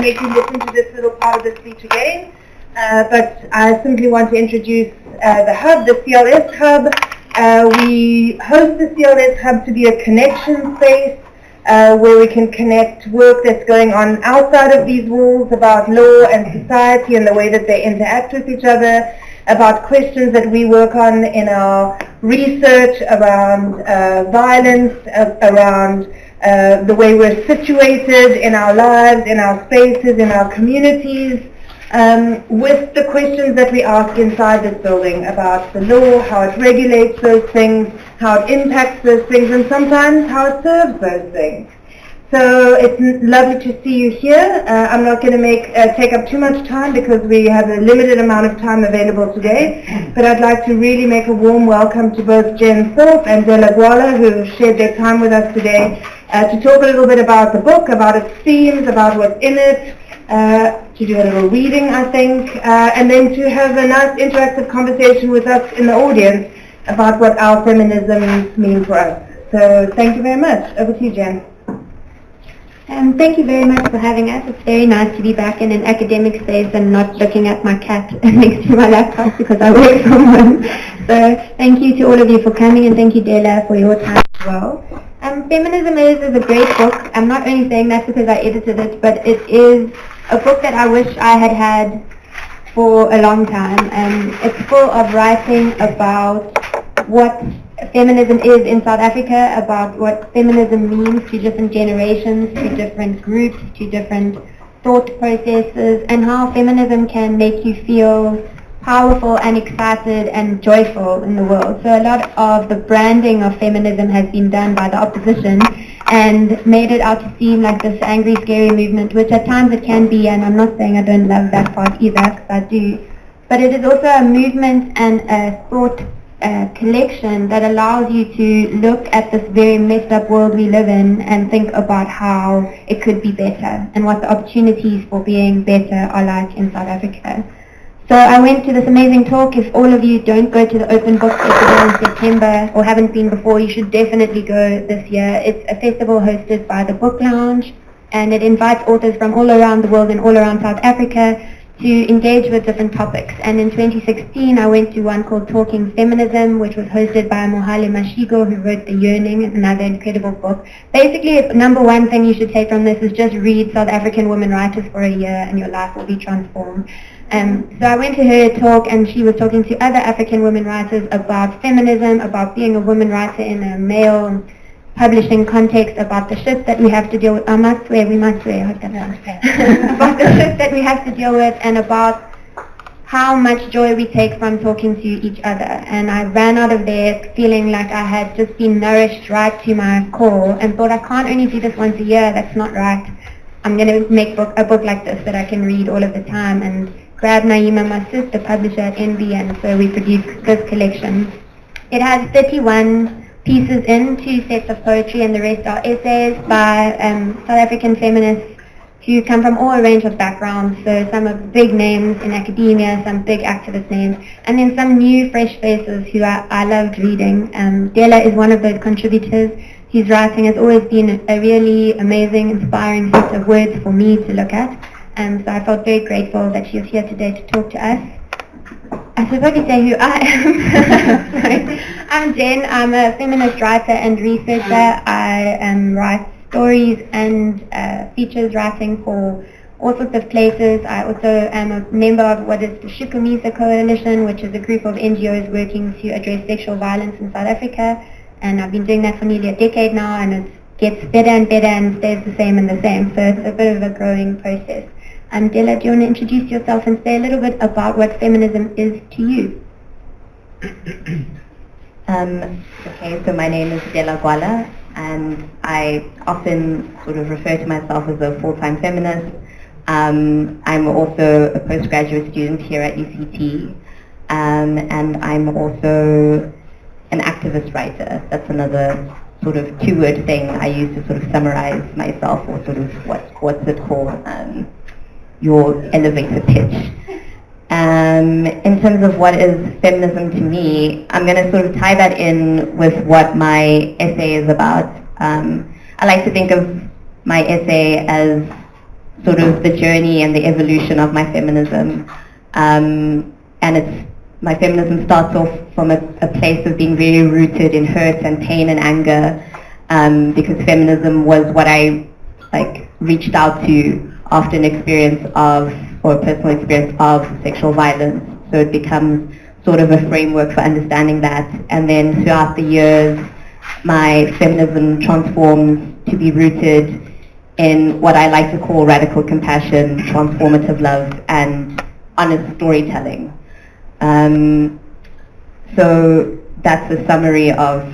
make you listen to this little part of the speech again, but I simply want to introduce the hub, the CLS hub. We host the CLS hub to be a connection space where we can connect work that's going on outside of these walls about law and society and the way that they interact with each other, about questions that we work on in our research around violence, around the way we're situated in our lives, in our spaces, in our communities, with the questions that we ask inside this building about the law, how it regulates those things, how it impacts those things, and sometimes how it serves those things. So it's lovely to see you here. I'm not going to take up too much time because we have a limited amount of time available today, but I'd like to really make a warm welcome to both Jen Thorpe and Dela Gwala, who shared their time with us today to talk a little bit about the book, about its themes, about what's in it, to do a little reading, I think, and then to have a nice interactive conversation with us in the audience about what our feminism means for us. So thank you very much. Over to you, Jen. Thank you very much for having us. It's very nice to be back in an academic space and not looking at my cat next to my laptop because I work from home. So thank you to all of you for coming, and thank you, Dela, for your time as well. Feminism Is a great book. I'm not only saying that because I edited it, but it is a book that I wish I had had for a long time. It's full of writing about what feminism is in South Africa, about what feminism means to different generations, to different groups, to different thought processes, and how feminism can make you feel powerful and excited and joyful in the world. So a lot of the branding of feminism has been done by the opposition and made it out to seem like this angry, scary movement, which at times it can be, and I'm not saying I don't love that part either, because I do. But it is also a movement and a thought collection that allows you to look at this very messed up world we live in and think about how it could be better and what the opportunities for being better are like in South Africa. So I went to this amazing talk. If all of you don't go to the Open Book Festival in September or haven't been before, you should definitely go this year. It's a festival hosted by the Book Lounge, and it invites authors from all around the world and all around South Africa to engage with different topics. And in 2016, I went to one called Talking Feminism, which was hosted by Mohale Mashigo, who wrote The Yearning, another incredible book. Basically, number one thing you should take from this is just read South African women writers for a year and your life will be transformed. So I went to her talk, and she was talking to other African women writers about feminism, about being a woman writer in a male publishing context, about the shit that we have to deal with. I must swear, we must swear, I hope that's about the shit that we have to deal with, and about how much joy we take from talking to each other. And I ran out of there feeling like I had just been nourished right to my core, and thought I can't only do this once a year, that's not right. I'm going to make a book like this that I can read all of the time, and grab Naima, my sister, publisher at NB, and so we produced this collection. It has 31 pieces in, 2 sets of poetry, and the rest are essays by South African feminists who come from all a range of backgrounds. So some are big names in academia, some big activist names, and then some new fresh faces who I loved reading. Dela is one of those contributors. His writing has always been a really amazing, inspiring set of words for me to look at. So I felt very grateful that she is here today to talk to us. I should probably say who I am. Sorry. I'm Jen. I'm a feminist writer and researcher. I write stories and features writing for all sorts of places. I also am a member of what is the Shukumisa Coalition, which is a group of NGOs working to address sexual violence in South Africa. And I've been doing that for nearly a decade now, and it gets better and better and stays the same and the same. So it's a bit of a growing process. Dela, do you want to introduce yourself and say a little bit about what feminism is to you? Okay, so my name is Dela Gwala, and I often sort of refer to myself as a full-time feminist. I'm also a postgraduate student here at UCT, and I'm also an activist writer. That's another sort of two-word thing I use to sort of summarize myself, or sort of what's it called? Your elevator pitch. In terms of what is feminism to me, I'm going to sort of tie that in with what my essay is about. I like to think of my essay as sort of the journey and the evolution of my feminism. And my feminism starts off from a place of being very rooted in hurt and pain and anger, because feminism was what I reached out to after an experience of, or a personal experience of, sexual violence. So it becomes sort of a framework for understanding that. And then throughout the years, my feminism transforms to be rooted in what I like to call radical compassion, transformative love, and honest storytelling. So that's a summary of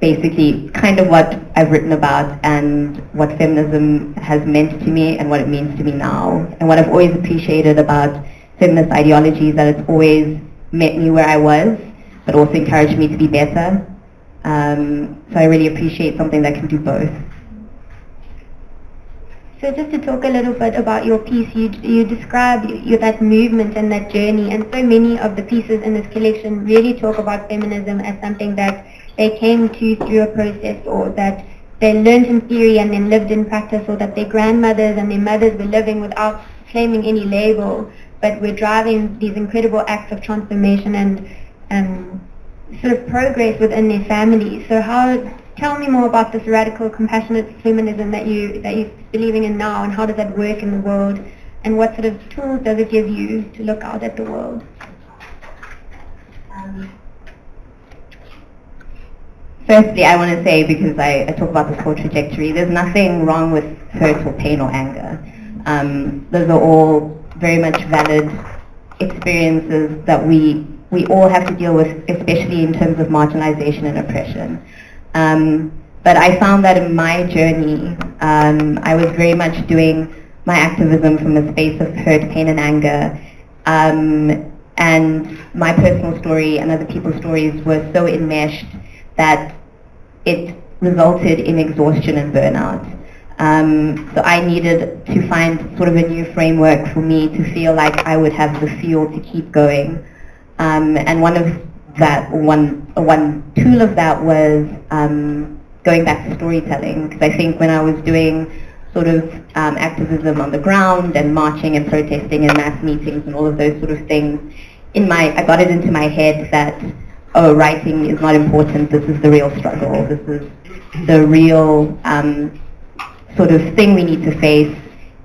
basically kind of what I've written about and what feminism has meant to me and what it means to me now. And what I've always appreciated about feminist ideology is that it's always met me where I was, but also encouraged me to be better. So I really appreciate something that can do both. So just to talk a little bit about your piece, you describe that movement and that journey, and so many of the pieces in this collection really talk about feminism as something that they came to through a process, or that they learned in theory and then lived in practice, or that their grandmothers and their mothers were living without claiming any label, but were driving these incredible acts of transformation and sort of progress within their families. So tell me more about this radical, compassionate feminism that you're believing in now, and how does that work in the world, and what sort of tools does it give you to look out at the world? Firstly, I want to say, because I talk about this whole trajectory, there's nothing wrong with hurt or pain or anger. Those are all very much valid experiences that we all have to deal with, especially in terms of marginalization and oppression. But I found that in my journey, I was very much doing my activism from a space of hurt, pain, and anger. And my personal story and other people's stories were so enmeshed that it resulted in exhaustion and burnout. So I needed to find sort of a new framework for me to feel like I would have the fuel to keep going. And one tool of that was going back to storytelling, because I think when I was doing sort of activism on the ground and marching and protesting and mass meetings and all of those sort of things, I got it into my head that, oh, writing is not important, this is the real struggle, this is the real sort of thing we need to face.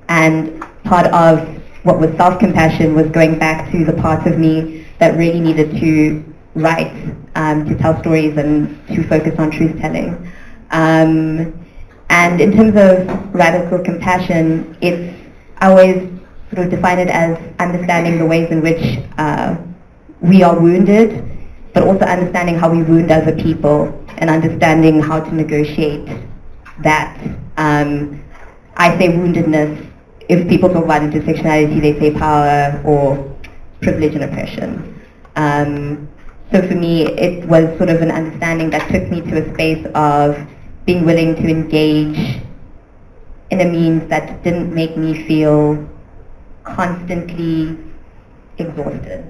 And part of what was self-compassion was going back to the part of me that really needed to write, to tell stories and to focus on truth-telling. And in terms of radical compassion, I always sort of define it as understanding the ways in which we are wounded, but also understanding how we wound other people and understanding how to negotiate that. I say woundedness. If people talk about intersectionality, they say power or privilege and oppression. So for me, it was sort of an understanding that took me to a space of being willing to engage in a means that didn't make me feel constantly exhausted.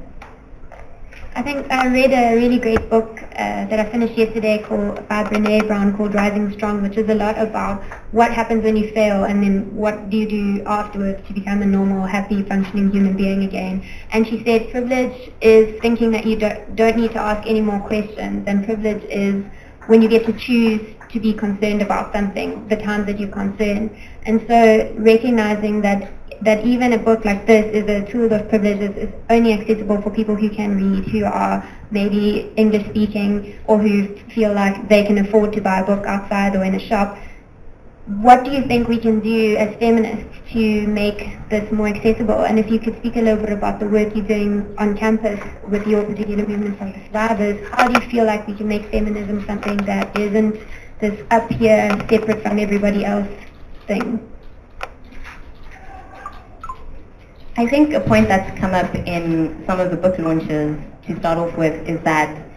I think I read a really great book that I finished yesterday by Brené Brown called Rising Strong, which is a lot about what happens when you fail and then what do you do afterwards to become a normal, happy, functioning human being again. And she said privilege is thinking that you don't need to ask any more questions, and privilege is when you get to choose to be concerned about something, the times that you're concerned. And so recognizing that even a book like this is a tool of privilege, is only accessible for people who can read, who are maybe English speaking, or who feel like they can afford to buy a book outside or in a shop. What do you think we can do as feminists to make this more accessible? And if you could speak a little bit about the work you're doing on campus with your particular movement of the survivors, how do you feel like we can make feminism something that isn't this up here, separate from everybody else thing? I think a point that's come up in some of the book launches to start off with is that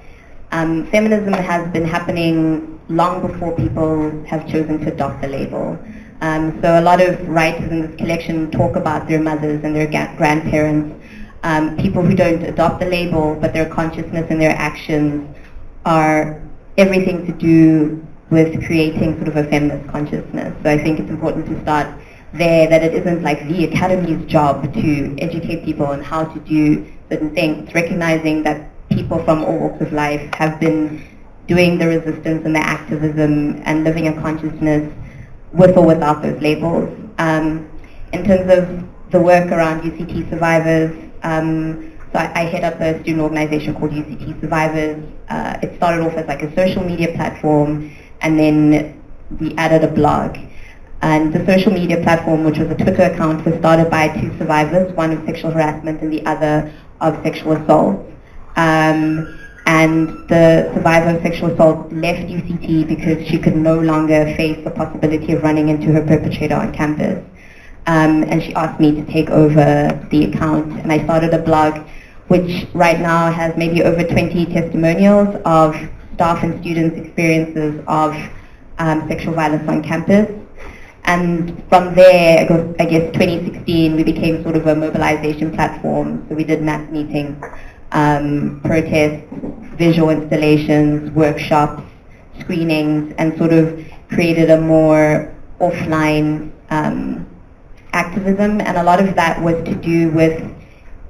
feminism has been happening long before people have chosen to adopt the label. So a lot of writers in this collection talk about their mothers and their grandparents, people who don't adopt the label, but their consciousness and their actions are everything to do with creating sort of a feminist consciousness. So I think it's important to start there that it isn't like the academy's job to educate people on how to do certain things. It's recognizing that people from all walks of life have been doing the resistance and the activism and living a consciousness with or without those labels. In terms of the work around UCT survivors, so I head up a student organization called UCT Survivors. It started off as like a social media platform, and then we added a blog. And the social media platform, which was a Twitter account, was started by two survivors, one of sexual harassment and the other of sexual assault. And the survivor of sexual assault left UCT because she could no longer face the possibility of running into her perpetrator on campus. And she asked me to take over the account, and I started a blog which right now has maybe over 20 testimonials of staff and students' experiences of sexual violence on campus. And from there, I guess 2016, we became sort of a mobilization platform. So we did mass meetings, protests, visual installations, workshops, screenings, and sort of created a more offline activism. And a lot of that was to do with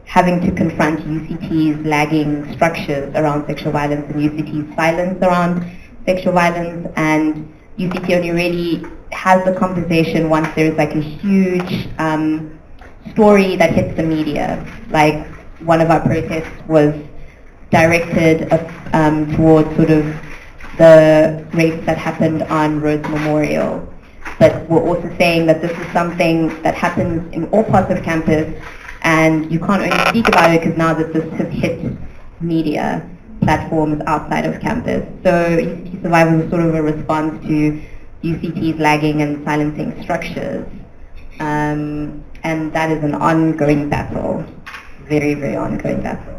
having to confront UCT's lagging structures around sexual violence and UCT's silence around sexual violence. And UCT only really has the conversation once there's like a huge story that hits the media. Like one of our protests was directed towards sort of the rapes that happened on Rhodes Memorial. But we're also saying that this is something that happens in all parts of campus, and you can't only speak about it because now that this has hit media platforms outside of campus. So UCT Survivors is sort of a response to UCT's lagging and silencing structures. And that is an ongoing battle, very, very ongoing battle.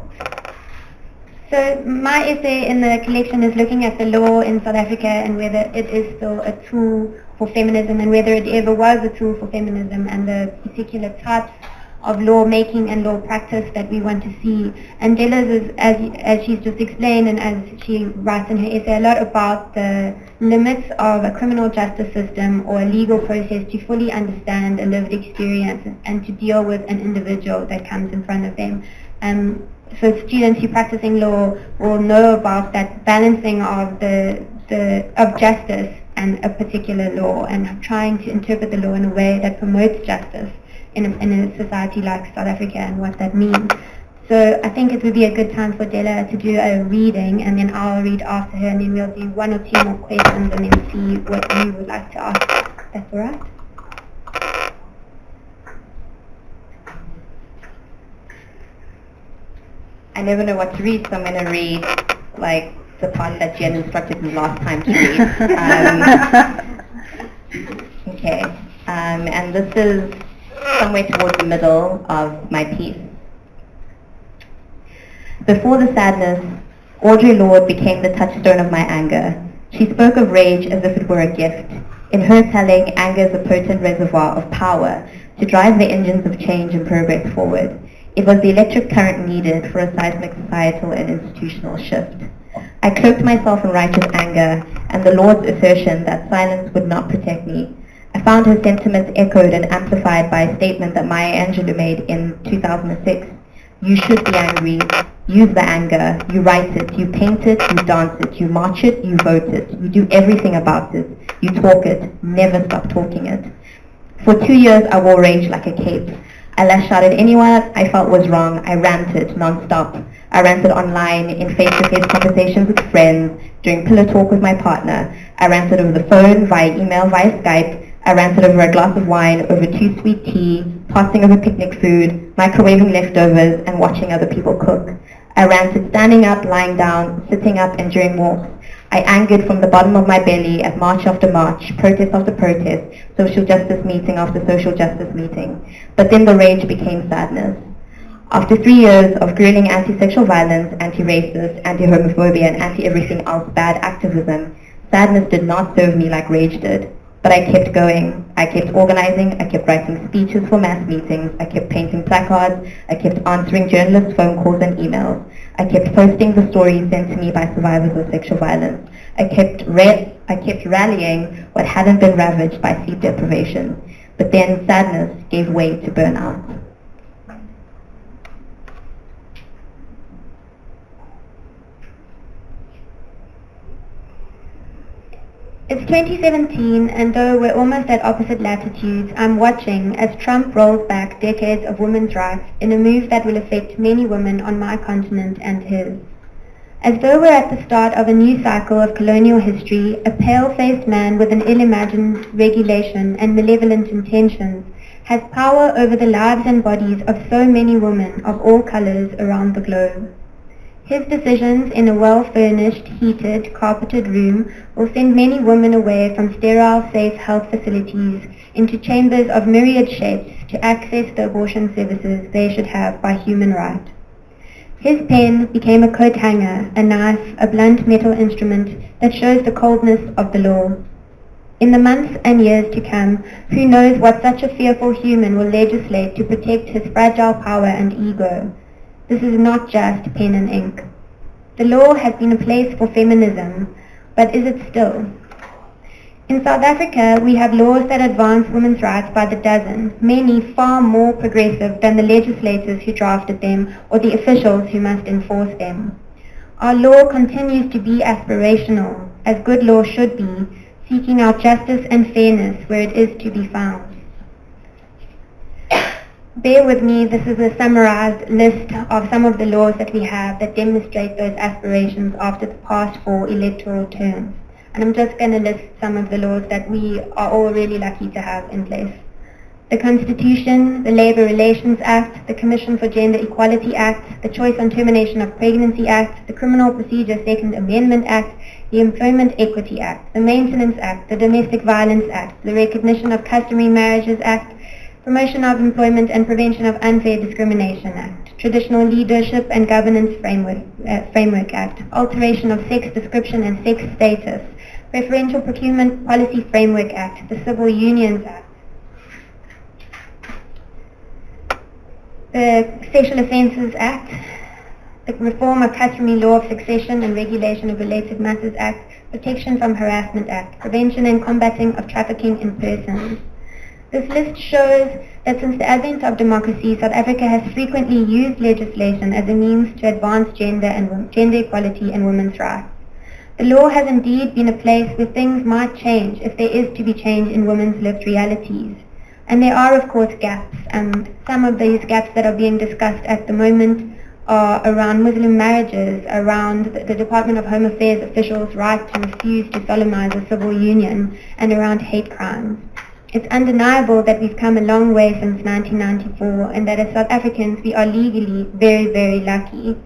So my essay in the collection is looking at the law in South Africa and whether it is still a tool for feminism and whether it ever was a tool for feminism and the particular types of law making and law practice that we want to see. And Dela's is, as she's just explained and as she writes in her essay, a lot about the limits of a criminal justice system or a legal process to fully understand a lived experience and to deal with an individual that comes in front of them. So students who are practicing law will know about that balancing of of justice and a particular law and trying to interpret the law in a way that promotes justice in a society like South Africa and what that means. So I think it would be a good time for Dela to do a reading, and then I'll read after her, and then we'll do one or two more questions and then see what you would like to ask. That's all right? I never know what to read, so I'm going to read like the part that Jen instructed me last time to read. Okay, and this is somewhere towards the middle of my piece. Before the sadness, Audre Lorde became the touchstone of my anger. She spoke of rage as if it were a gift. In her telling, anger is a potent reservoir of power to drive the engines of change and progress forward. It was the electric current needed for a seismic societal and institutional shift. I cloaked myself in righteous anger and the Lord's assertion that silence would not protect me. I found her sentiments echoed and amplified by a statement that Maya Angelou made in 2006. You should be angry. Use the anger. You write it. You paint it. You dance it. You march it. You vote it. You do everything about it. You talk it. Never stop talking it. For 2 years, I wore rage like a cape. I lashed out at anyone I felt was wrong. I ranted non-stop. I ranted online, in face-to-face conversations with friends, during pillow talk with my partner. I ranted over the phone, via email, via Skype. I ranted over a glass of wine, over 2 sweet tea, passing over picnic food, microwaving leftovers, and watching other people cook. I ranted standing up, lying down, sitting up, and during walks. I angered from the bottom of my belly at march after march, protest after protest, social justice meeting after social justice meeting. But then the rage became sadness. After 3 years of grueling anti-sexual violence, anti-racist, anti-homophobia, and anti-everything else bad activism, sadness did not serve me like rage did. But I kept going. I kept organizing. I kept writing speeches for mass meetings. I kept painting placards. I kept answering journalists' phone calls and emails. I kept posting the stories sent to me by survivors of sexual violence. I kept rallying what hadn't been ravaged by sleep deprivation. but then sadness gave way to burnout. It's 2017, and though we're almost at opposite latitudes, I'm watching as Trump rolls back decades of women's rights in a move that will affect many women on my continent and his. As though we're at the start of a new cycle of colonial history, a pale-faced man with an ill-imagined regulation and malevolent intentions has power over the lives and bodies of so many women of all colors around the globe. His decisions in a well-furnished, heated, carpeted room will send many women away from sterile, safe health facilities into chambers of myriad shapes to access the abortion services they should have by human right. His pen became a coat hanger, a knife, a blunt metal instrument that shows the coldness of the law. In the months and years to come, who knows what such a fearful human will legislate to protect his fragile power and ego. This is not just pen and ink. The law has been a place for feminism, but is it still? In South Africa, we have laws that advance women's rights by the dozen, many far more progressive than the legislators who drafted them or the officials who must enforce them. Our law continues to be aspirational, as good law should be, seeking out justice and fairness where it is to be found. Bear with me, this is a summarized list of some of the laws that we have that demonstrate those aspirations after the past 4 electoral terms. And I'm just going to list some of the laws that we are all really lucky to have in place. The Constitution, the Labour Relations Act, the Commission for Gender Equality Act, the Choice on Termination of Pregnancy Act, the Criminal Procedure Second Amendment Act, the Employment Equity Act, the Maintenance Act, the Domestic Violence Act, the Recognition of Customary Marriages Act, Promotion of Employment and Prevention of Unfair Discrimination Act, Traditional Leadership and Governance Framework Act, Alteration of Sex Description and Sex Status, Preferential Procurement Policy Framework Act, the Civil Unions Act, the Sexual Offences Act, the Reform of Customary Law of Succession and Regulation of Related Matters Act, Protection from Harassment Act, Prevention and Combating of Trafficking in Persons. This list shows that since the advent of democracy, South Africa has frequently used legislation as a means to advance gender equality and women's rights. The law has indeed been a place where things might change if there is to be change in women's lived realities. And there are, of course, gaps, and some of these gaps that are being discussed at the moment are around Muslim marriages, around the Department of Home Affairs officials' right to refuse to solemnize a civil union, and around hate crimes. It's undeniable that we've come a long way since 1994 and that as South Africans we are legally very, very lucky.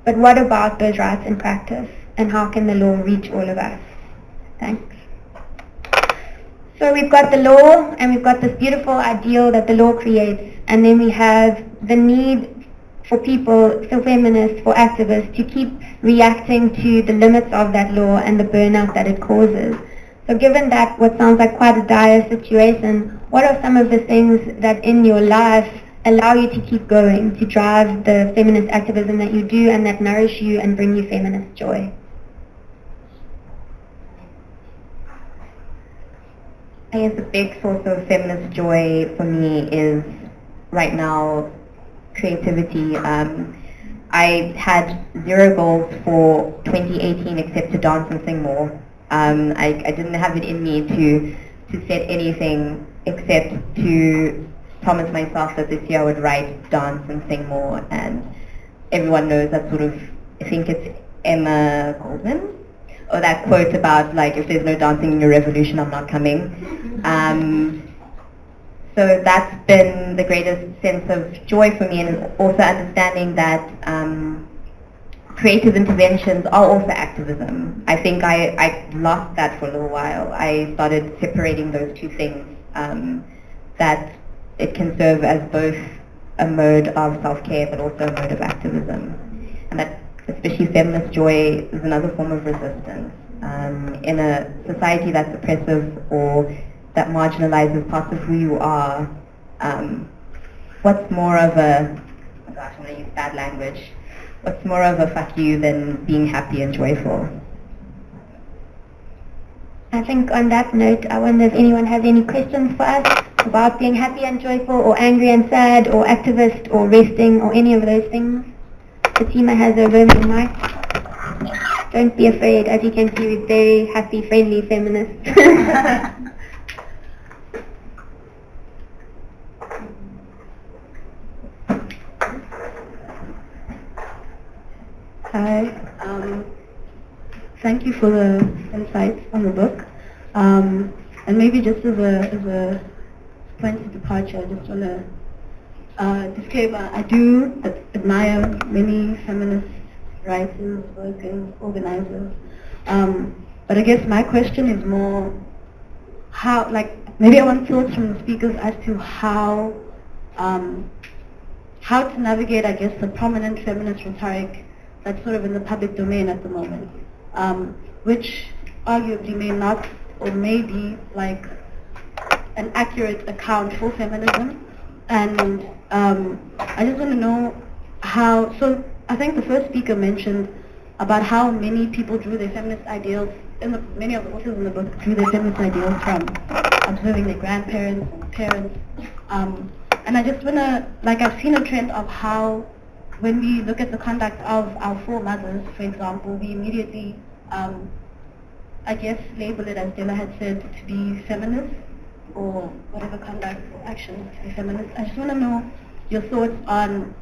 But what about those rights in practice, and how can the law reach all of us? Thanks. So we've got the law and we've got this beautiful ideal that the law creates, and then we have the need for people, for feminists, for activists to keep reacting to the limits of that law and the burnout that it causes. So given that what sounds like quite a dire situation, what are some of the things that in your life allow you to keep going, to drive the feminist activism that you do and that nourish you and bring you feminist joy? I guess a big source of feminist joy for me is right now creativity. I had 0 goals for 2018 except to dance and sing more. I didn't have it in me to set anything except to promise myself that this year I would write, dance and sing more, and everyone knows that sort of, I think it's Emma Goldman, or that quote about like, if there's no dancing in your revolution, I'm not coming. So that's been the greatest sense of joy for me, and also understanding that creative interventions are also activism. I think I lost that for a little while. I started separating those two things, that it can serve as both a mode of self-care but also a mode of activism. And that especially feminist joy is another form of resistance. In a society that's oppressive or that marginalizes parts of who you are, what's more of a, oh gosh, I'm going to use bad language, what's more of a fuck you than being happy and joyful? I think on that note, I wonder if anyone has any questions for us about being happy and joyful, or angry and sad, or activist, or resting, or any of those things. Fatima has a roaming mic. Don't be afraid, as you can see, we're very happy, friendly feminists. Hi, thank you for the insights on the book. And maybe just as a point of departure, I just want to disclaimer, I do admire many feminist writers, workers, organizers. But I guess my question is more how, maybe I want thoughts from the speakers as to how to navigate, I guess, the prominent feminist rhetoric that's sort of in the public domain at the moment, which arguably may not or may be like an accurate account for feminism. And I just want to know how, so I think the first speaker mentioned about how many people drew their feminist ideals, many of the authors in the book drew their feminist ideals from observing their grandparents and parents. And I just want to, I've seen a trend of how when we look at the conduct of our foremothers, for example, we immediately, I guess, label it, as Dela had said, to be feminist, or whatever conduct or action to be feminist. I just want to know your thoughts on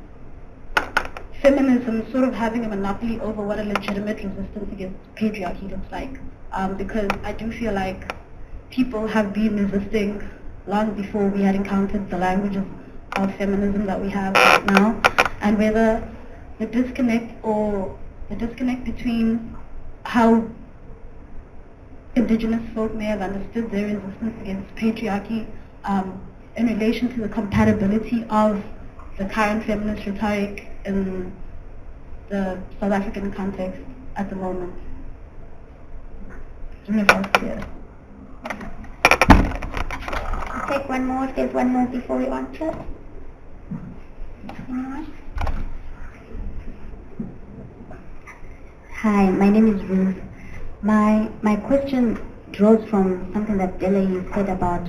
feminism sort of having a monopoly over what a legitimate resistance against patriarchy looks like. Because I do feel like people have been resisting long before we had encountered the language of feminism that we have right now. And whether the disconnect between how indigenous folk may have understood their resistance against patriarchy in relation to the compatibility of the current feminist rhetoric in the South African context at the moment. I don't know if that's clear. I'll take one more, if there's one more before we answer. Anyone? Hi, my name is Ruth. My question draws from something that Dela, you said about,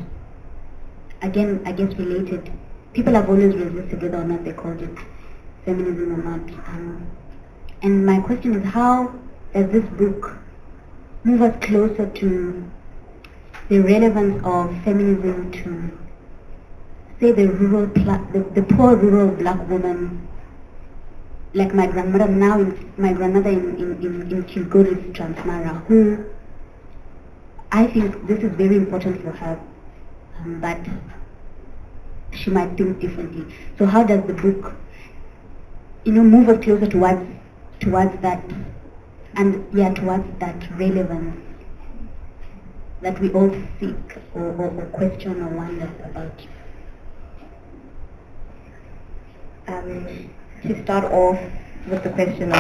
again, I guess related. People have always resisted whether or not they called it feminism or not. And my question is, how does this book move us closer to the relevance of feminism to, say, the poor rural black woman, like my grandmother in Kilgoris, Transmara, who I think this is very important for her, but she might think differently. So how does the book, move us closer towards that, and towards that relevance that we all seek or question or wonder about? To start off with the question of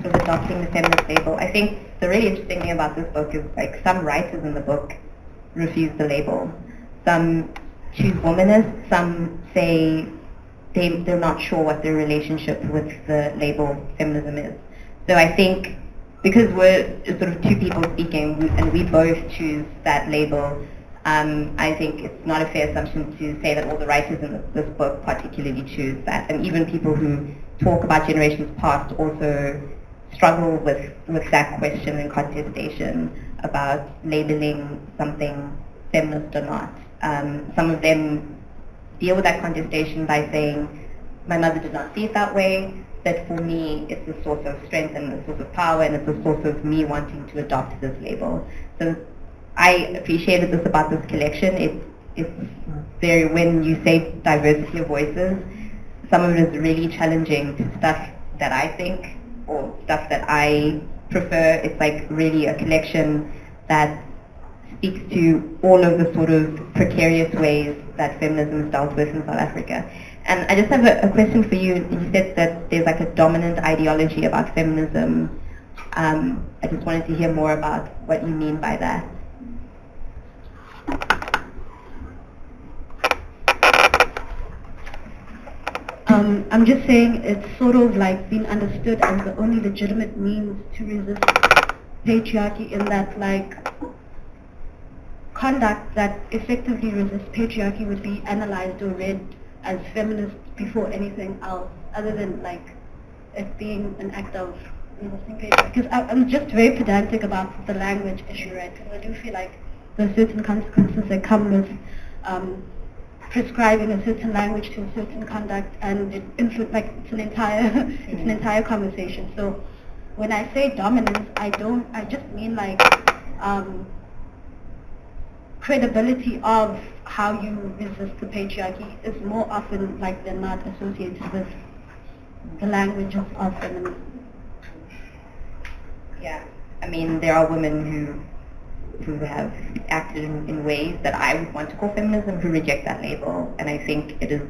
sort of adopting the feminist label, I think the really interesting thing about this book is some writers in the book refuse the label. Some choose womanist, some say they're not sure what their relationship with the label feminism is. So I think because we're sort of two people speaking and we both choose that label, I think it's not a fair assumption to say that all the writers in this book particularly choose that. And even people who talk about generations past also struggle with that question and contestation about labeling something feminist or not. Some of them deal with that contestation by saying, my mother did not see it that way, but for me it's a source of strength and a source of power, and it's a source of me wanting to adopt this label. So I appreciated this about this collection. It's very, when you say diversity of voices, some of it is really challenging to stuff that I think, or stuff that I prefer. It's really a collection that speaks to all of the sort of precarious ways that feminism is dealt with in South Africa. And I just have a question for you. You said that there's a dominant ideology about feminism. I just wanted to hear more about what you mean by that. I'm just saying it's sort of been understood as the only legitimate means to resist patriarchy, in that conduct that effectively resists patriarchy would be analyzed or read as feminist before anything else, other than like it being an act of resisting patriarchy. Because I'm just very pedantic about the language issue, right? Because I do feel like there are certain consequences that come with prescribing a certain language to a certain conduct, and it it's an entire conversation. So when I say dominance, I just mean like credibility of how you resist the patriarchy is more often like than not associated with the language of feminism. Yeah, I mean there are women who have acted in ways that I would want to call feminism who reject that label, and I think it is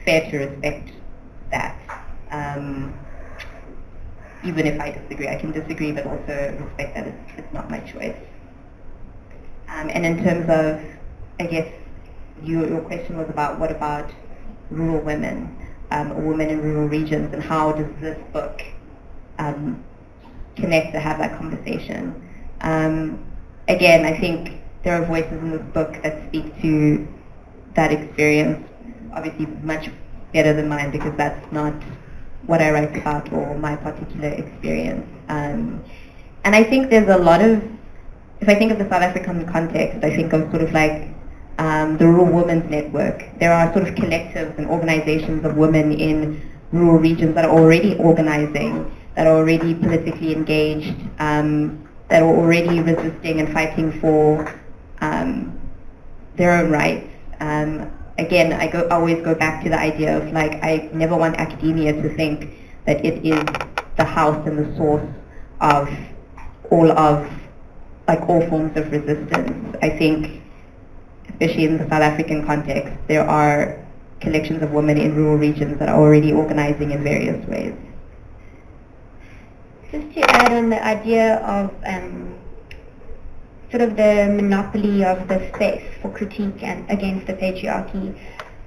fair to respect that. Even if I disagree, I can disagree, but also respect that it's not my choice. And in terms of, I guess, your question was about what about rural women, or women in rural regions, and how does this book connect to have that conversation? Again, I think there are voices in this book that speak to that experience, obviously much better than mine, because that's not what I write about or my particular experience. And I think there's a lot of, if I think of the South African context, I think of sort of like the Rural Women's Network. There are sort of collectives and organizations of women in rural regions that are already organizing, that are already politically engaged, that are already resisting and fighting for their own rights. Again, I always go back to the idea of like, I never want academia to think that it is the house and the source of all forms of resistance. I think, especially in the South African context, there are collections of women in rural regions that are already organizing in various ways. Just to add on the idea of sort of the monopoly of the space for critique and against the patriarchy.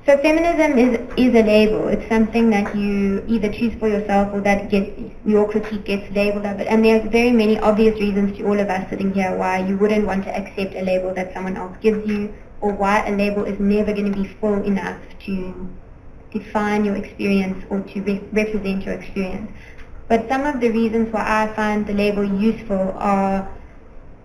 So feminism is a label. It's something that you either choose for yourself or that your critique gets labeled of it. And there's very many obvious reasons to all of us sitting here why you wouldn't want to accept a label that someone else gives you, or why a label is never going to be full enough to define your experience or to represent your experience. But some of the reasons why I find the label useful are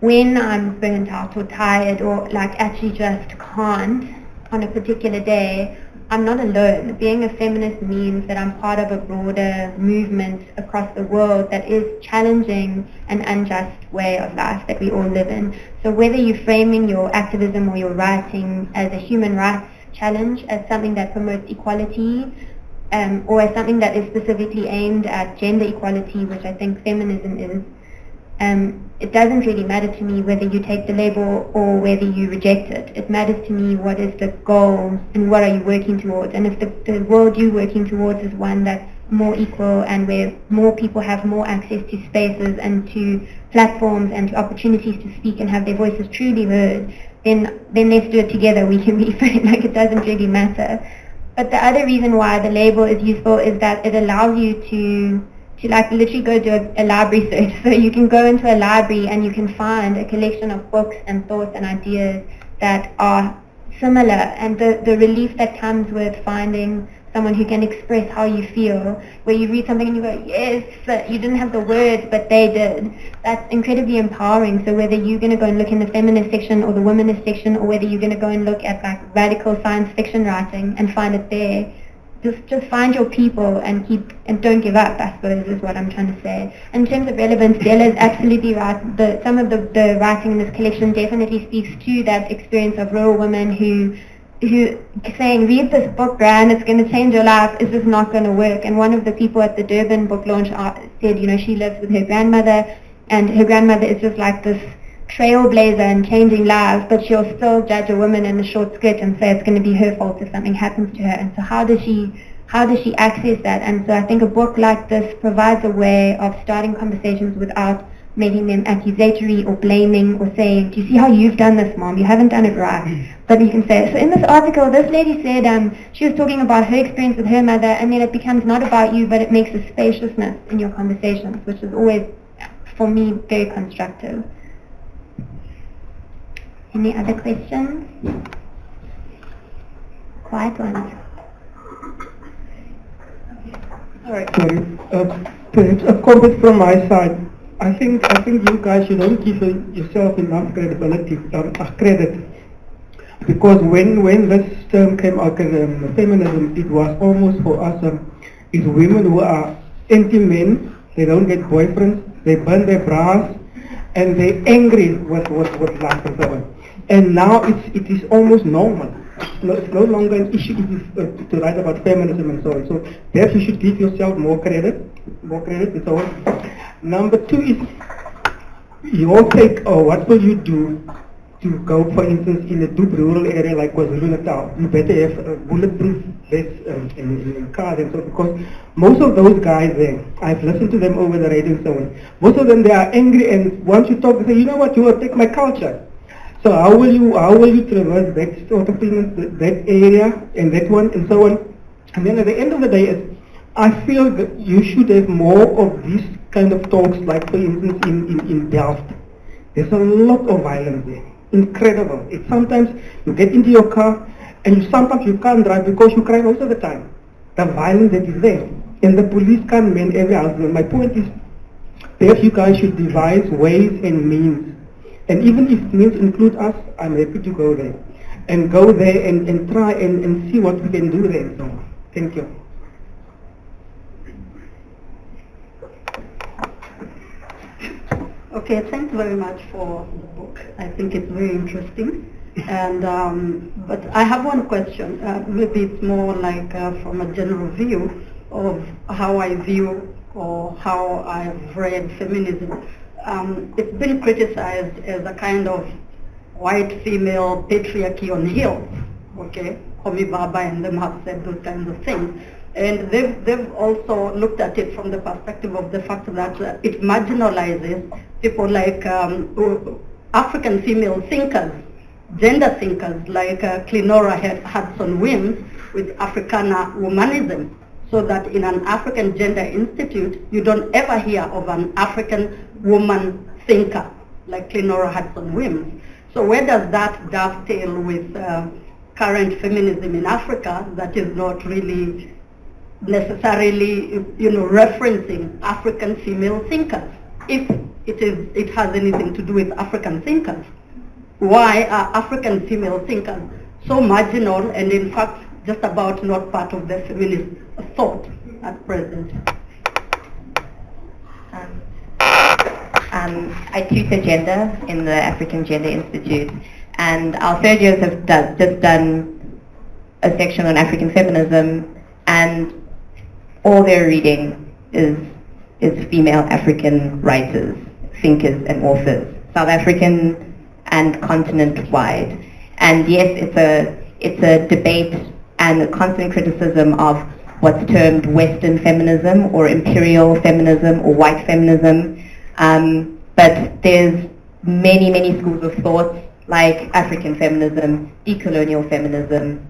when I'm burnt out or tired or like actually just can't on a particular day, I'm not alone. Being a feminist means that I'm part of a broader movement across the world that is challenging an unjust way of life that we all live in. So whether you're framing your activism or your writing as a human rights challenge, as something that promotes equality, or as something that is specifically aimed at gender equality, which I think feminism is, it doesn't really matter to me whether you take the label or whether you reject it. It matters to me what is the goal and what are you working towards. And if the world you're working towards is one that's more equal and where more people have more access to spaces and to platforms and to opportunities to speak and have their voices truly heard, then let's do it together. We can be friends. Like, it doesn't really matter. But the other reason why the label is useful is that it allows you to like literally go do a library search. So you can go into a library and you can find a collection of books and thoughts and ideas that are similar, and the relief that comes with finding someone who can express how you feel, where you read something and you go, yes, you didn't have the words, but they did. That's incredibly empowering. So whether you're going to go and look in the feminist section or the womanist section, or whether you're going to go and look at like radical science fiction writing and find it there, just find your people and don't give up, I suppose, is what I'm trying to say. In terms of relevance, Dela is absolutely right. Some of the writing in this collection definitely speaks to that experience of rural women who saying, read this book, Gran, it's going to change your life. It's just not going to work. And one of the people at the Durban book launch said, she lives with her grandmother, and her grandmother is just like this trailblazer and changing lives, but she'll still judge a woman in a short skirt and say it's going to be her fault if something happens to her. And so how does she access that? And so I think a book like this provides a way of starting conversations without making them accusatory or blaming or saying, do you see how you've done this, Mom? You haven't done it right. But you can say, so in this article, this lady said she was talking about her experience with her mother, and then it becomes not about you, but it makes a spaciousness in your conversations, which is always, for me, very constructive. Any other questions? Quiet ones. All right. Sorry. Perhaps a comment from my side. I think you guys, you don't give yourself enough credibility, credit, because when this term came out, feminism, it was almost for us, it's women who are anti-men, they don't get boyfriends, they burn their bras, and they're angry with life and so on. And now it is almost normal. It's no longer an issue to write about feminism and so on. So perhaps you should give yourself more credit and so on. Number two is your take, or what will you do to go, for instance, in a deep rural area like KwaZulu-Natal? You better have bulletproof vests in cars and so on, because most of those guys there, I've listened to them over the radio and so on. Most of them, they are angry, and once you talk, they say, you know what, you attack my culture. So how will you traverse that sort of thing, that area and that one and so on? And then at the end of the day, I feel that you should have more of these kind of talks, like for instance in Delft. There's a lot of violence there. Incredible. It's sometimes you get into your car and sometimes you can't drive because you cry most of the time. The violence that is there. And the police can't man every house. My point is, perhaps you guys should devise ways and means. And even if means include us, I'm happy to go there. And go there and try and see what we can do there and so on. Thank you. Okay, thanks very much for the book. I think it's very interesting. And but I have one question. Maybe it's more like from a general view of how I view or how I've read feminism. It's been criticized as a kind of white female patriarchy on heels. Okay, Homi Baba and them have said those kinds of things. And they've also looked at it from the perspective of the fact that it marginalizes people like African female thinkers, gender thinkers like Clenora Hudson Wims with Africana womanism, so that in an African Gender Institute, you don't ever hear of an African woman thinker like Clenora Hudson Wims. So where does that dovetail with current feminism in Africa that is not really necessarily, referencing African female thinkers? If it has anything to do with African thinkers, why are African female thinkers so marginal and in fact just about not part of the feminist thought at present? I tutor gender in the African Gender Institute, and our third years have just done a section on African feminism, and all their reading is female African writers, thinkers and authors, South African and continent-wide. And yes, it's a debate and a constant criticism of what's termed Western feminism or imperial feminism or white feminism. But there's many schools of thought like African feminism, decolonial feminism,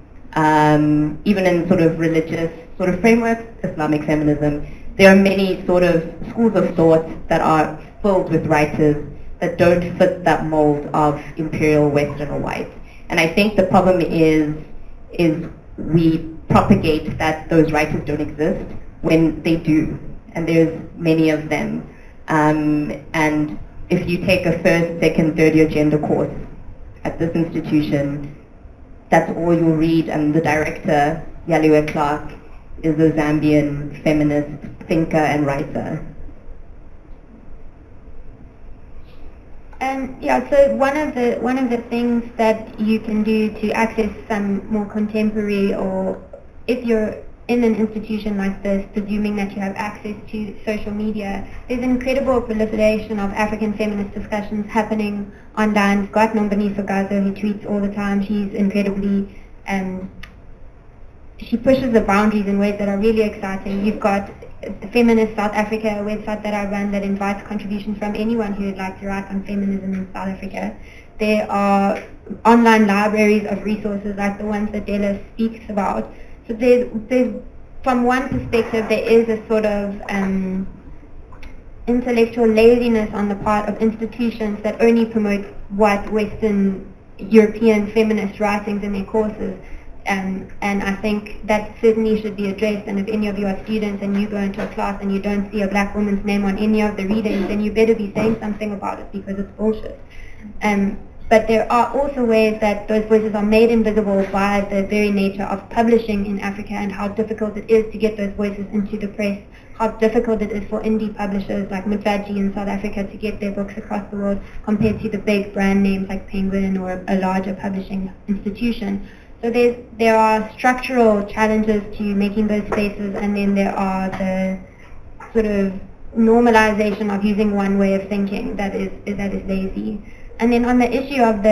even in sort of religious sort of frameworks, Islamic feminism. There are many sort of schools of thought that are filled with writers that don't fit that mold of imperial Western or white. And I think the problem is we propagate that those writers don't exist when they do, and there's many of them. And if you take a first, second, third year gender course at this institution, that's all you'll read, and the director, Yaliwe Clark, is a Zambian feminist thinker and writer. Yeah, so one of the things that you can do to access some more contemporary, or if you're in an institution like this, presuming that you have access to social media, there's an incredible proliferation of African feminist discussions happening online. We've got Nombaniso Gazo, who tweets all the time. She's incredibly, she pushes the boundaries in ways that are really exciting. You've got Feminist South Africa, a website that I run that invites contributions from anyone who would like to write on feminism in South Africa. There are online libraries of resources like the ones that Dela speaks about. So there's from one perspective, there is a sort of intellectual laziness on the part of institutions that only promote white Western European feminist writings in their courses. And I think that certainly should be addressed, and if any of you are students and you go into a class and you don't see a black woman's name on any of the readings, then you better be saying something about it, because it's bullshit. But there are also ways that those voices are made invisible by the very nature of publishing in Africa, and how difficult it is to get those voices into the press, how difficult it is for indie publishers like Mutlaji in South Africa to get their books across the world compared to the big brand names like Penguin or a larger publishing institution. So there are structural challenges to making those spaces, and then there are the sort of normalization of using one way of thinking that is lazy. And then on the issue of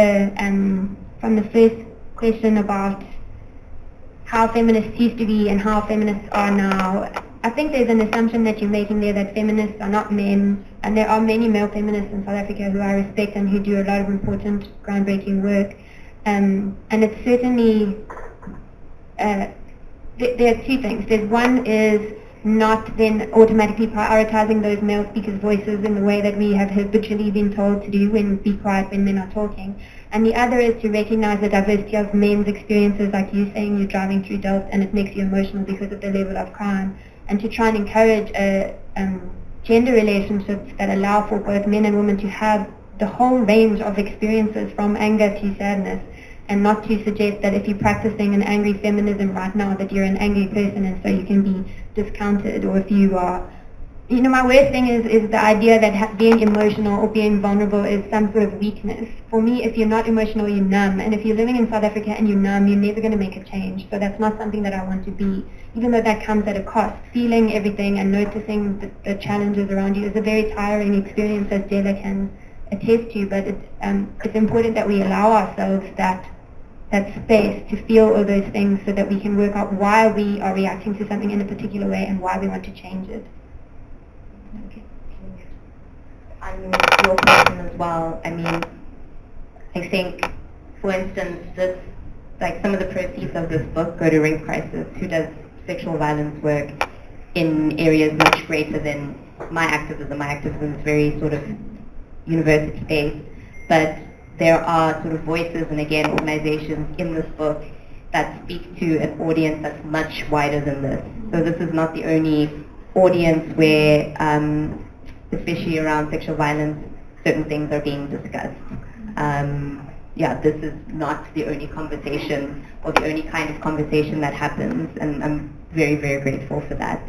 from the first question about how feminists used to be and how feminists are now, I think there's an assumption that you're making there that feminists are not men, and there are many male feminists in South Africa who I respect and who do a lot of important, groundbreaking work. And it's certainly, there are two things. There's one is not then automatically prioritizing those male speakers' voices in the way that we have habitually been told to do, when be quiet when men are talking. And the other is to recognize the diversity of men's experiences, like you saying you're driving through Delft and it makes you emotional because of the level of crime, and to try and encourage gender relationships that allow for both men and women to have the whole range of experiences from anger to sadness, and not to suggest that if you're practicing an angry feminism right now that you're an angry person and so you can be discounted, or if you are, my worst thing is the idea that being emotional or being vulnerable is some sort of weakness. For me, if you're not emotional, you're numb, and if you're living in South Africa and you're numb, you're never going to make a change. So that's not something that I want to be, even though that comes at a cost. Feeling everything and noticing the challenges around you is a very tiring experience, as Dela can attest to, but it's important that we allow ourselves that space to feel all those things, so that we can work out why we are reacting to something in a particular way and why we want to change it. Okay. On your question as well, I think, for instance, some of the proceeds of this book go to Rape Crisis, who does sexual violence work in areas much greater than my activism. My activism is very sort of university-based, but there are sort of voices and, again, organizations in this book that speak to an audience that's much wider than this. So this is not the only audience where, especially around sexual violence, certain things are being discussed. This is not the only conversation or the only kind of conversation that happens, and I'm very, very grateful for that.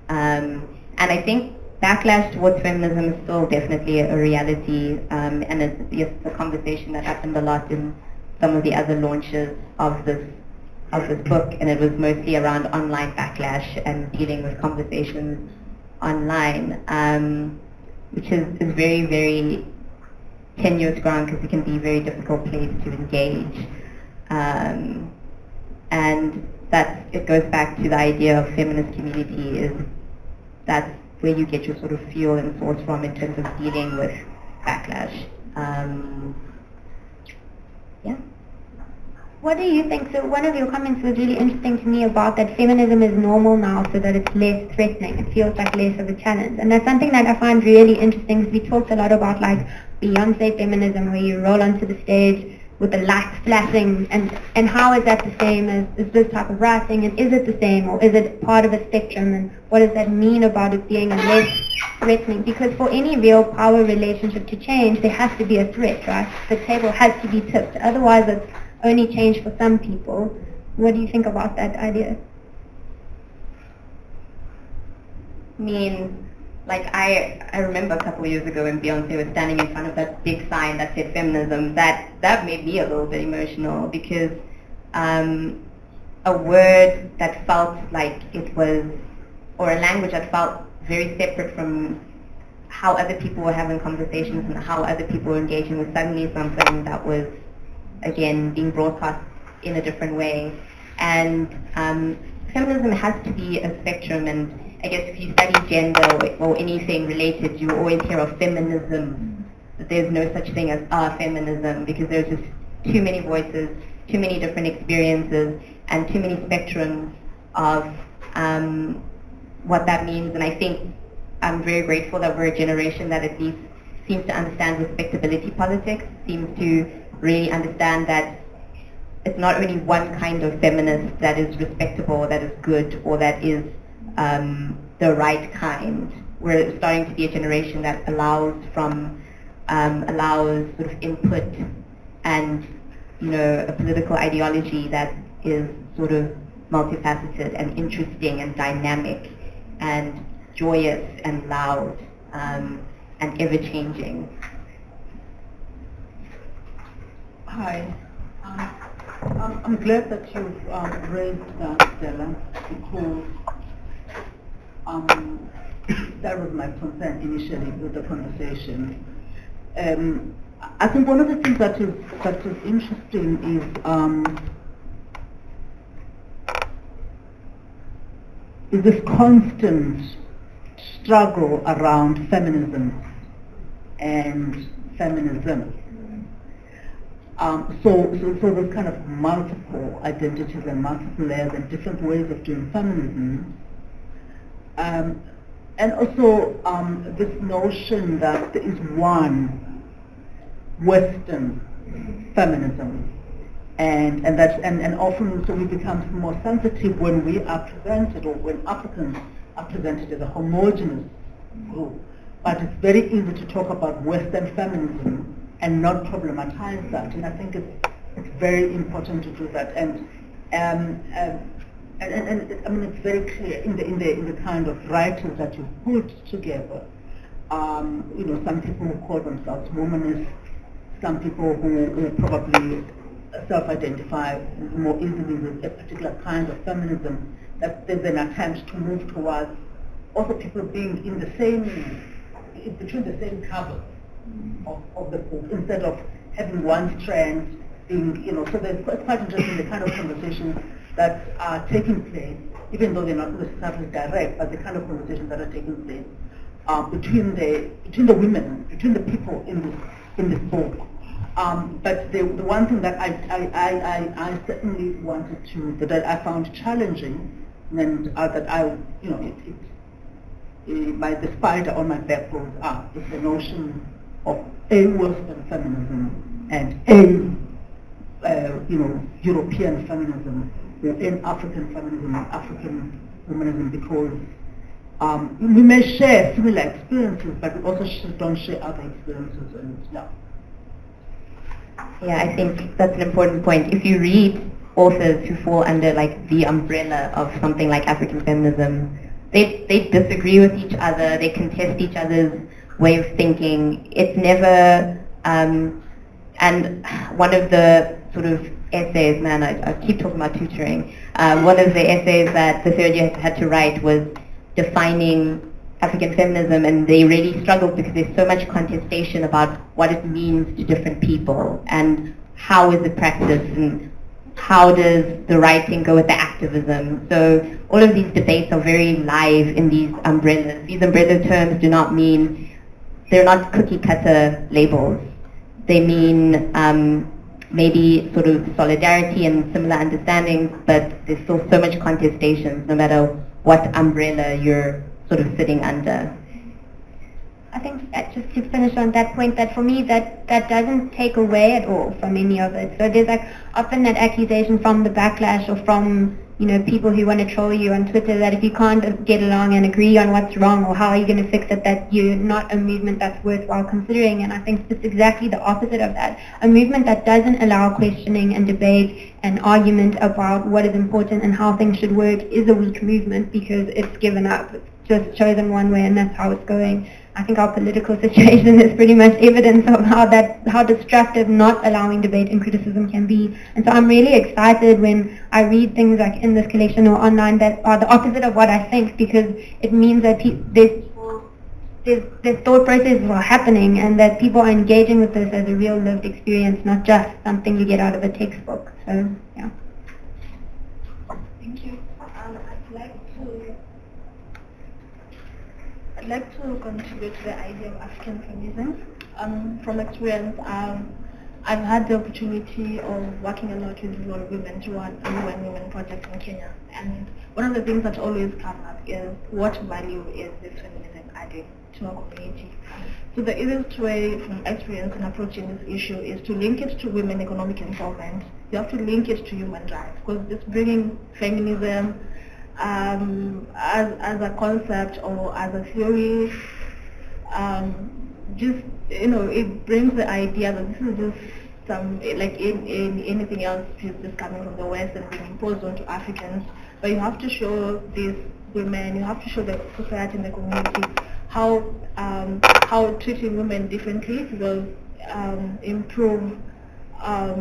And I think backlash towards feminism is still definitely a reality, and it's a conversation that happened a lot in some of the other launches of this book, and it was mostly around online backlash and dealing with conversations online, which is very, very tenuous ground, because it can be a very difficult place to engage. And it goes back to the idea of feminist community, is that's where you get your sort of fuel and source from in terms of dealing with backlash. What do you think? So one of your comments was really interesting to me about that feminism is normal now, so that it's less threatening. It feels like less of a challenge. And that's something that I find really interesting, because we talked a lot about like Beyonce feminism, where you roll onto the stage with the lights flashing, and how is that the same as this type of writing, and is it the same, or is it part of a spectrum, and what does that mean about it being less threatening? Because for any real power relationship to change, there has to be a threat, right? The table has to be tipped, otherwise it's only change for some people. What do you think about that idea? I remember a couple of years ago when Beyonce was standing in front of that big sign that said feminism, that made me a little bit emotional, because a word that felt like it was, or a language that felt very separate from how other people were having conversations and how other people were engaging, was suddenly something that was, again, being broadcast in a different way. And feminism has to be a spectrum, and I guess if you study gender or anything related, you always hear of feminism. But there's no such thing as feminism, because there's just too many voices, too many different experiences, and too many spectrums of what that means. And I think I'm very grateful that we're a generation that at least seems to understand respectability politics, seems to really understand that it's not only one kind of feminist that is respectable, that is good, or that is the right kind. We're starting to be a generation that allows sort of input and, you know, a political ideology that is sort of multifaceted and interesting and dynamic and joyous and loud and ever-changing. Hi. I'm glad that you've raised that, Dela, because that was my concern initially with the conversation. I think one of the things that is interesting is this constant struggle around feminism and feminism. So there's kind of multiple identities and multiple layers and different ways of doing feminism. And also this notion that there is one Western feminism, and often so we become more sensitive when we are presented, or when Africans are presented as a homogeneous group. But it's very easy to talk about Western feminism and not problematize that, and I think it's very important to do that. And I mean, it's very clear in the kind of writers that you put together. You know, some people who call themselves womanists, some people who probably self-identify more easily with a particular kind of feminism, that there's an attempt to move towards also people being in the same, between the same covers of the book, instead of having one strand being, you know, so it's quite interesting the kind of conversations that are taking place, even though they're not necessarily direct, but the kind of conversations that are taking place between the women, between the people in this book. But the one thing that I certainly wanted to, that I found challenging, and that I, you know, by the spider on my back goes up, is the notion of a Western feminism and a, you know, European feminism, or an African feminism, or African feminism, because we may share similar experiences, but we also don't share other experiences, and yeah. Yeah, I think that's an important point. If you read authors who fall under like the umbrella of something like African feminism, they disagree with each other, they contest each other's way of thinking. It's never, and one of the sort of essays, man, I keep talking about tutoring, one of the essays that the third year had to write was defining African feminism, and they really struggled because there's so much contestation about what it means to different people and how is it practiced and how does the writing go with the activism. So all of these debates are very live in these umbrellas. These umbrella terms do not mean, they're not cookie cutter labels. They mean maybe sort of solidarity and similar understandings, but there's still so much contestation no matter what umbrella you're sort of sitting under. I think just to finish on that point, that for me that doesn't take away at all from any of it. So there's like often that accusation from the backlash, or from, you know, people who want to troll you on Twitter, that if you can't get along and agree on what's wrong or how are you going to fix it, that you're not a movement that's worthwhile considering. And I think it's exactly the opposite of that. A movement that doesn't allow questioning and debate and argument about what is important and how things should work is a weak movement, because it's given up. It's just chosen one way and that's how it's going. I think our political situation is pretty much evidence of how destructive not allowing debate and criticism can be. And so I'm really excited when I read things like in this collection or online that are the opposite of what I think, because it means that there's thought processes are happening and that people are engaging with this as a real lived experience, not just something you get out of a textbook. So, yeah. Thank you. I'd like to contribute to the idea of African feminism. From experience, I've had the opportunity of working a lot with rural women through a UN Women project in Kenya. And one of the things that always comes up is what value is this feminism adding to our community. So the easiest way from experience in approaching this issue is to link it to women economic empowerment. You have to link it to human rights, because just bringing feminism as a concept or as a theory, just, it brings the idea that this is just some, like in anything else, is just coming from the West and being imposed onto Africans. But you have to show these women, you have to show the society and the community how treating women differently will improve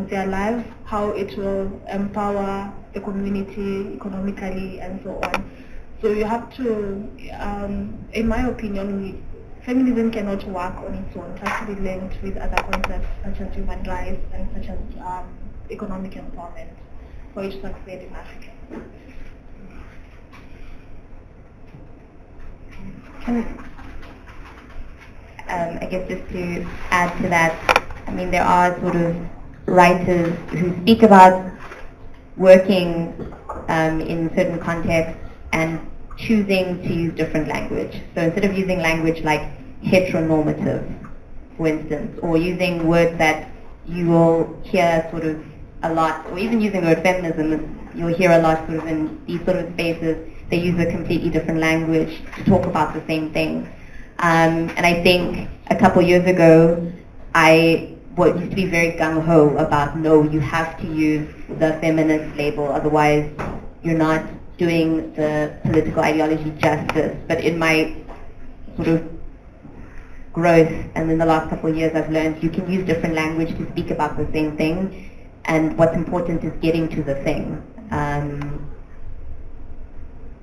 their lives, how it will empower the community economically and so on. So you have to, in my opinion, feminism cannot work on its own. It has to be linked with other concepts such as human rights and such as economic empowerment for it to succeed in Africa. I guess just to add to that, I mean, there are sort of writers who speak about working in certain contexts and choosing to use different language. So instead of using language like heteronormative, for instance, or using words that you will hear sort of a lot, or even using the word feminism, you'll hear a lot sort of in these sort of spaces, they use a completely different language to talk about the same thing. And I think a couple years ago, what used to be very gung-ho about, no, you have to use the feminist label, otherwise you're not doing the political ideology justice. But in my sort of growth, and in the last couple of years, I've learned you can use different language to speak about the same thing, and what's important is getting to the thing.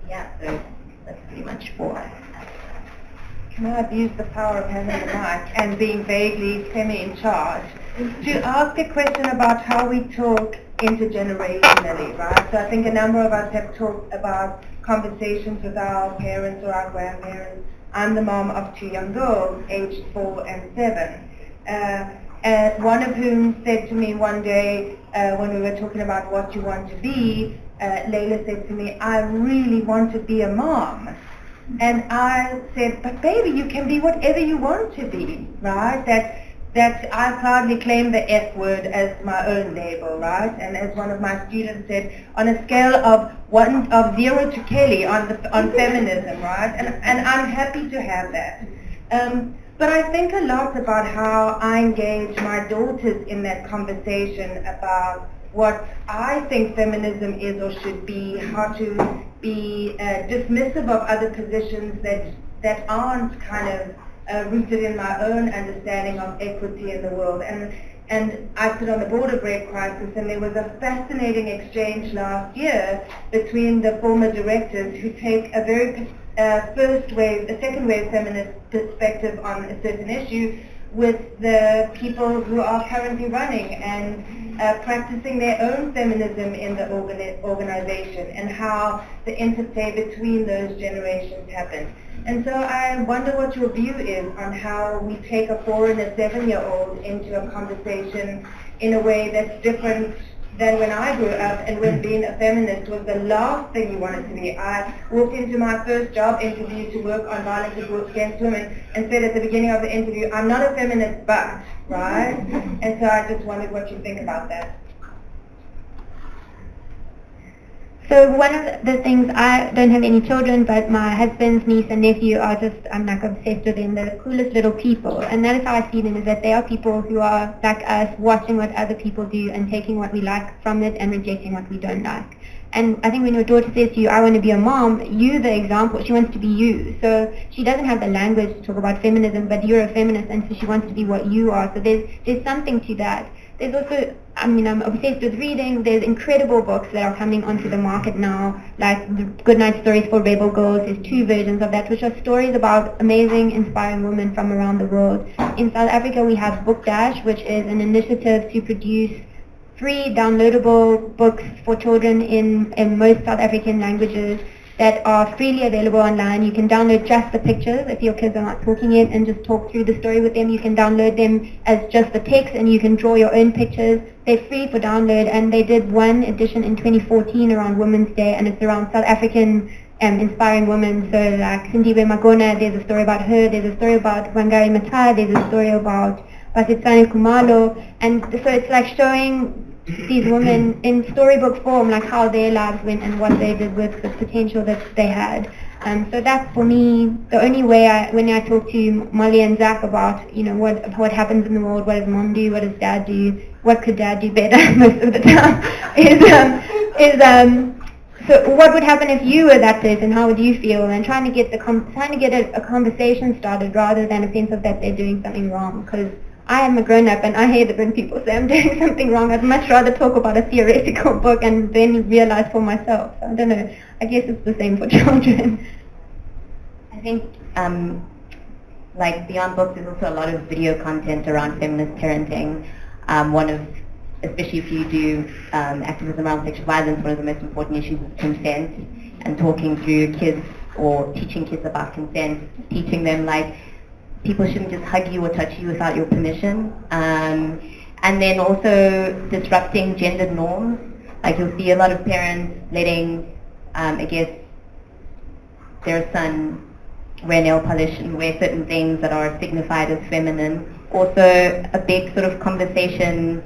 Yeah, so that's pretty much for us. Can I abuse the power of having the mic and being vaguely semi-in-charge to ask a question about how we talk intergenerationally, right? So I think a number of us have talked about conversations with our parents or our grandparents. I'm the mom of 2 young girls, aged 4 and 7. One of whom said to me one day when we were talking about what you want to be, Layla said to me, I really want to be a mom. And I said, but baby, you can be whatever you want to be, right? That I proudly claim the F word as my own label, right? And as one of my students said, on a scale of 0 to Kelly on feminism, right? And I'm happy to have that. But I think a lot about how I engage my daughters in that conversation about what I think feminism is or should be, how to be dismissive of other positions that aren't kind of rooted in my own understanding of equity in the world. And I sit on the board of Red Crisis, and there was a fascinating exchange last year between the former directors who take a very second wave feminist perspective on a certain issue with the people who are currently running and practicing their own feminism in the organization, and how the interplay between those generations happens. And so I wonder what your view is on how we take a 4 and a 7-year-old into a conversation in a way that's different than when I grew up, and when being a feminist was the last thing you wanted to be. I walked into my first job interview to work on violence against women and said at the beginning of the interview, I'm not a feminist, but, right? And so I just wondered what you think about that. So one of the things, I don't have any children, but my husband's niece and nephew are just, I'm like obsessed with them. They're the coolest little people. And that is how I see them, is that they are people who are like us, watching what other people do and taking what we like from it and rejecting what we don't like. And I think when your daughter says to you, I want to be a mom, you're the example. She wants to be you. So she doesn't have the language to talk about feminism, but you're a feminist, and so she wants to be what you are. So there's something to that. There's also, I mean, I'm obsessed with reading. There's incredible books that are coming onto the market now, like the Goodnight Stories for Rebel Girls. There's 2 versions of that, which are stories about amazing, inspiring women from around the world. In South Africa, we have Book Dash, which is an initiative to produce free downloadable books for children in most South African languages that are freely available online. You can download just the pictures if your kids are not talking yet, and just talk through the story with them. You can download them as just the text, and you can draw your own pictures. They're free for download, and they did one edition in 2014 around Women's Day, and it's around South African inspiring women. So like Sindiwe Magona, there's a story about her, there's a story about Wangari Maathai, there's a story about Pasitsane Kumalo, and so it's like showing these women in storybook form, like how their lives went and what they did with the potential that they had. So that's for me the only way when I talk to Molly and Zach about, you know, what happens in the world, what does mom do, what does dad do, what could dad do better most of the time, so what would happen if you were that person? How would you feel? And trying to get a conversation started rather than a sense of that they're doing something wrong. Because I am a grown-up and I hate it when people say I'm doing something wrong. I'd much rather talk about a theoretical book and then realize for myself. So I don't know. I guess it's the same for children. I think, like beyond books, there's also a lot of video content around feminist parenting. Especially if you do activism around sexual violence, one of the most important issues is consent, and talking through kids or teaching kids about consent, teaching them like people shouldn't just hug you or touch you without your permission. And then also disrupting gendered norms. Like you'll see a lot of parents letting, I guess, their son wear nail polish and wear certain things that are signified as feminine. Also a big sort of conversation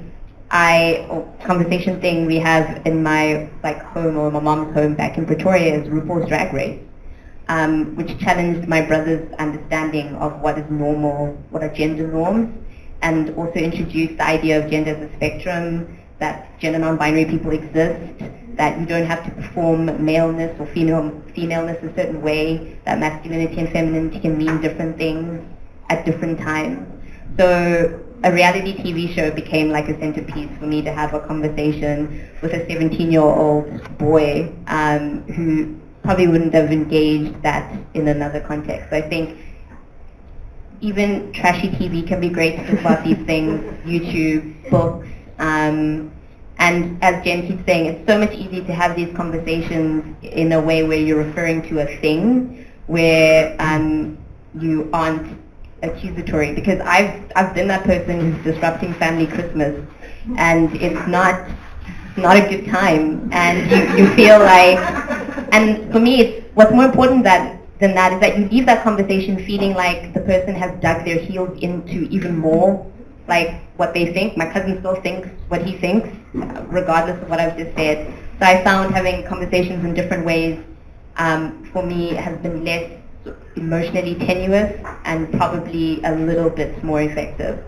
thing we have in my home or my mom's home back in Pretoria is RuPaul's Drag Race, which challenged my brother's understanding of what is normal, what are gender norms, and also introduced the idea of gender as a spectrum, that gender non-binary people exist, that you don't have to perform maleness or femaleness a certain way, that masculinity and femininity can mean different things at different times. So a reality TV show became like a centerpiece for me to have a conversation with a 17-year-old boy who probably wouldn't have engaged that in another context. So I think even trashy TV can be great to talk about these things, YouTube, books, and as Jen keeps saying, it's so much easier to have these conversations in a way where you're referring to a thing, where you aren't accusatory, because I've been that person who's disrupting family Christmas, and it's not a good time, and you feel like, and for me it's what's more important than that is that you leave that conversation feeling like the person has dug their heels into even more like what they think. My cousin still thinks what he thinks regardless of what I've just said. So I found having conversations in different ways for me has been less emotionally tenuous and probably a little bit more effective.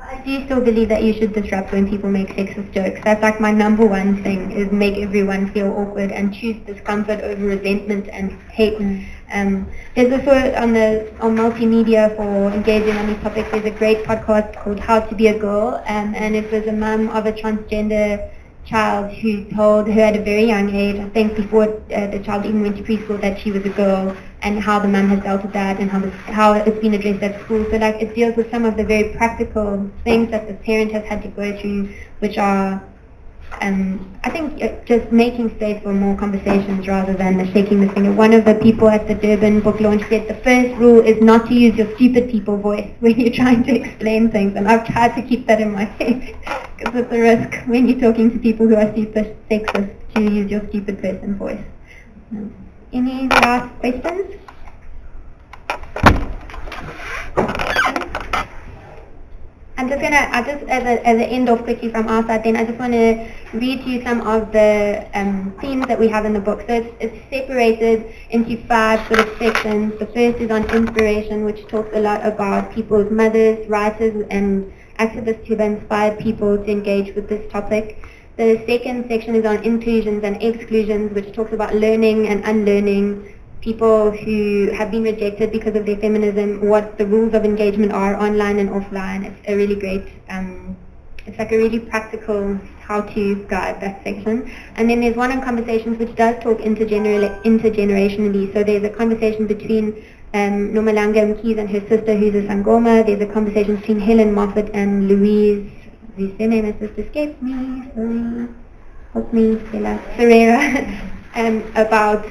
I do still believe that you should disrupt when people make sexist jokes. That's like my number one thing, is make everyone feel awkward and choose discomfort over resentment and hate. There's also on multimedia for engaging on these topics, there's a great podcast called How to Be a Girl, and it was a mum of a transgender child who told her at a very young age, I think before the child even went to preschool, that she was a girl, and how the mum has dealt with that and how it's been addressed at school. So like it deals with some of the very practical things that the parent has had to go through, which are I think just making space for more conversations rather than shaking the finger. One of the people at the Durban book launch said the first rule is not to use your stupid people voice when you're trying to explain things, and I've tried to keep that in my head because it's a risk when you're talking to people who are super sexist to use your stupid person voice. Any last questions? I'm just gonna, as an end off quickly from our side, then I just want to read to you some of the themes that we have in the book. So it's separated into 5 sort of sections. The first is on inspiration, which talks a lot about people's mothers, writers, and activists who have inspired people to engage with this topic. The second section is on inclusions and exclusions, which talks about learning and unlearning, people who have been rejected because of their feminism, what the rules of engagement are online and offline. It's a really great, it's like a really practical how-to guide, that section. And then there's one on conversations which does talk intergenerationally. So there's a conversation between Nomalanga Mkhize and her sister who's a Sangoma. There's a conversation between Helen Moffat and Louise, whose surname has just escaped me, sorry, help me, Stella Ferreira, about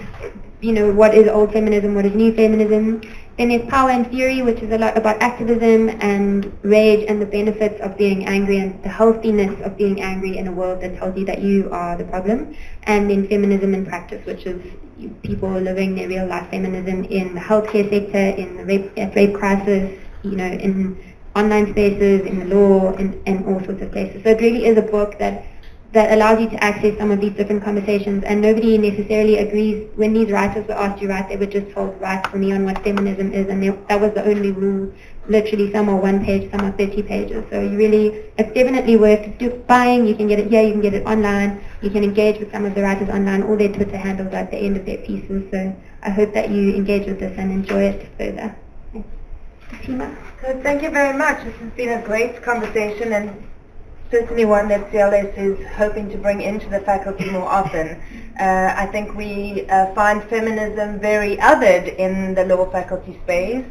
what is old feminism, what is new feminism. Then there's Power and Fury, which is a lot about activism and rage and the benefits of being angry and the healthiness of being angry in a world that tells you that you are the problem. And then Feminism in Practice, which is people living their real life feminism in the healthcare sector, in the rape crisis, in online spaces, in the law, and all sorts of places. So it really is a book that allows you to access some of these different conversations, and nobody necessarily agrees. When these writers were asked to write, they were just told, write for me on what feminism is, and that was the only rule. Literally, some are 1 page, some are 30 pages. So it's definitely worth buying. You can get it here, you can get it online, you can engage with some of the writers online, all their Twitter handles are at the end of their pieces. So I hope that you engage with this and enjoy it further. Fatima? So thank you very much. This has been a great conversation, and certainly one that CLS is hoping to bring into the faculty more often. I think we find feminism very othered in the law faculty space,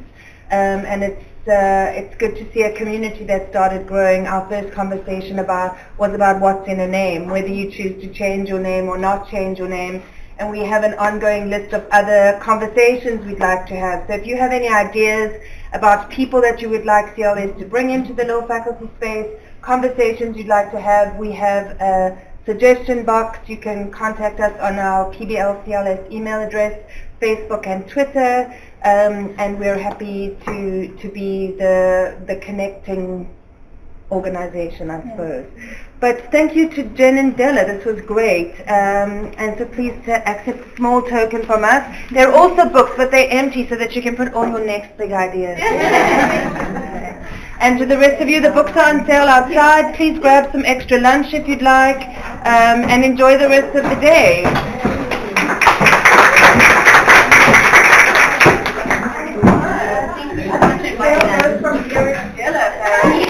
and it's good to see a community that started growing. Our first conversation was about what's in a name, whether you choose to change your name or not change your name. And we have an ongoing list of other conversations we'd like to have. So if you have any ideas about people that you would like CLS to bring into the law faculty space, conversations you'd like to have, we have a suggestion box. You can contact us on our PBL CLS email address, Facebook and Twitter, and we're happy to be the connecting organization, I suppose. But thank you to Jen and Dela. This was great. And so please accept a small token from us. There are also books, but they're empty so that you can put all your next big ideas. And to the rest of you, the books are on sale outside. Please grab some extra lunch if you'd like, and enjoy the rest of the day.